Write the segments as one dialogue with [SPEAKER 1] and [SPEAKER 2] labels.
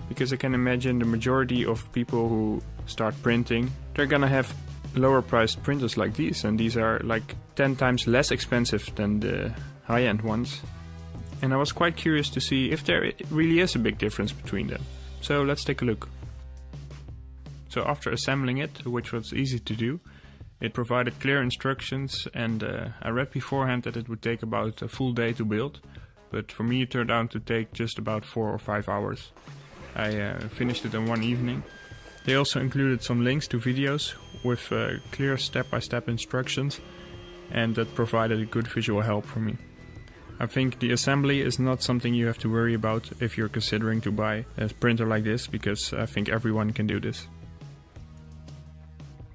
[SPEAKER 1] because I can imagine the majority of people who start printing, they're gonna have lower priced printers like these, and these are like 10 times less expensive than the high-end ones. And I was quite curious to see if there really is a big difference between them. So let's take a look. So after assembling it, which was easy to do, it provided clear instructions, and I read beforehand that it would take about a full day to build, but for me it turned out to take just about 4 or 5 hours. I finished it in one evening. They also included some links to videos with clear step-by-step instructions, and that provided a good visual help for me. I think the assembly is not something you have to worry about if you're considering to buy a printer like this, because I think everyone can do this.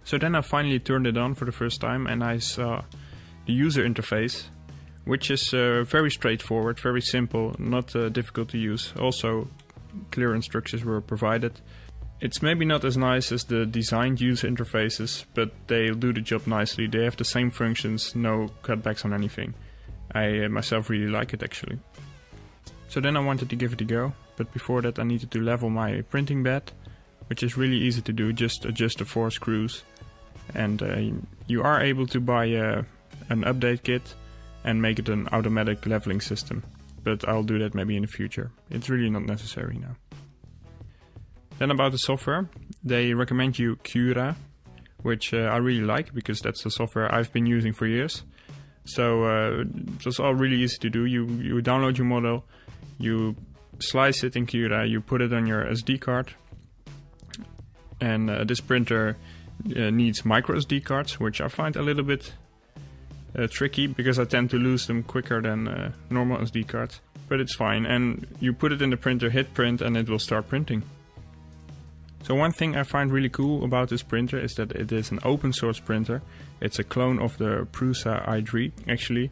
[SPEAKER 1] So then I finally turned it on for the first time, and I saw the user interface, which is very straightforward, very simple, not difficult to use. Also, clear instructions were provided. It's maybe not as nice as the designed user interfaces, but they do the job nicely. They have the same functions, no cutbacks on anything. I myself really like it actually. So then I wanted to give it a go, but before that I needed to level my printing bed, which is really easy to do, just adjust the 4 screws. And you are able to buy an update kit and make it an automatic leveling system, but I'll do that maybe in the future. It's really not necessary now. Then about the software, they recommend you Cura, which I really like because that's the software I've been using for years. So it's all really easy to do. You download your model, you slice it in Cura, you put it on your SD card, and this printer needs micro SD cards, which I find a little bit tricky because I tend to lose them quicker than normal SD cards, but it's fine. And you put it in the printer, hit print, and it will start printing. So one thing I find really cool about this printer is that it is an open source printer. It's a clone of the Prusa i3 actually,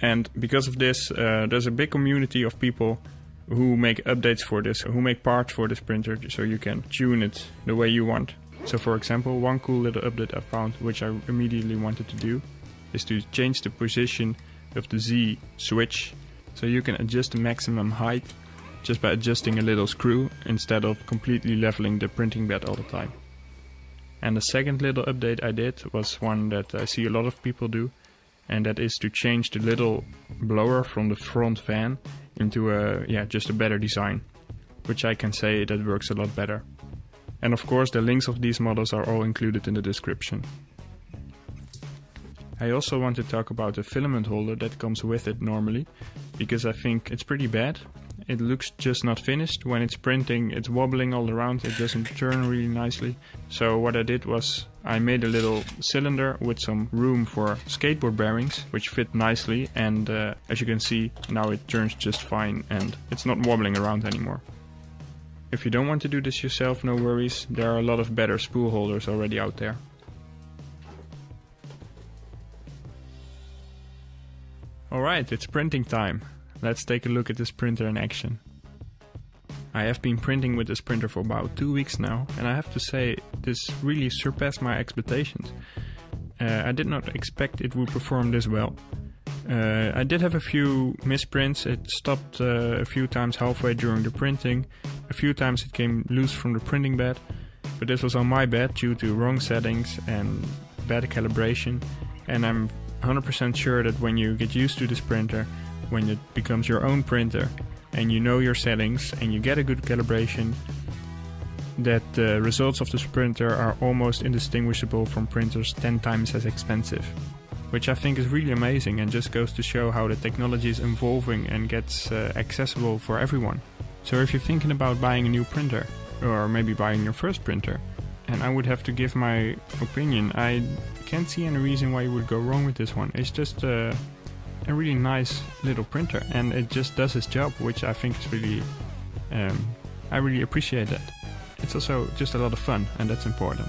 [SPEAKER 1] and because of this there's a big community of people who make updates for this, who make parts for this printer, so you can tune it the way you want. So for example, one cool little update I found, which I immediately wanted to do, is to change the position of the Z switch, so you can adjust the maximum height just by adjusting a little screw instead of completely leveling the printing bed all the time. And the second little update I did was one that I see a lot of people do, and that is to change the little blower from the front fan into just a better design, which I can say that works a lot better. And of course the links of these models are all included in the description. I also want to talk about the filament holder that comes with it normally, because I think it's pretty bad. It looks just not finished. When it's printing, it's wobbling all around, it doesn't turn really nicely. So what I did was I made a little cylinder with some room for skateboard bearings, which fit nicely, and as you can see, now it turns just fine and it's not wobbling around anymore. If you don't want to do this yourself, no worries, there are a lot of better spool holders already out there. Alright, it's printing time. Let's take a look at this printer in action. I have been printing with this printer for about 2 weeks now, and I have to say this really surpassed my expectations. I did not expect it would perform this well. I did have a few misprints. It stopped a few times halfway during the printing. A few times it came loose from the printing bed, but this was on my bed due to wrong settings and bad calibration. And I'm 100% sure that when you get used to this printer, when it becomes your own printer and you know your settings and you get a good calibration, that the results of this printer are almost indistinguishable from printers 10 times as expensive, which I think is really amazing and just goes to show how the technology is evolving and gets accessible for everyone. So if you're thinking about buying a new printer, or maybe buying your first printer, and I would have to give my opinion, I can't see any reason why you would go wrong with this one. It's just a really nice little printer, and it just does its job, which I think is really, I really appreciate that. It's also just a lot of fun, and that's important.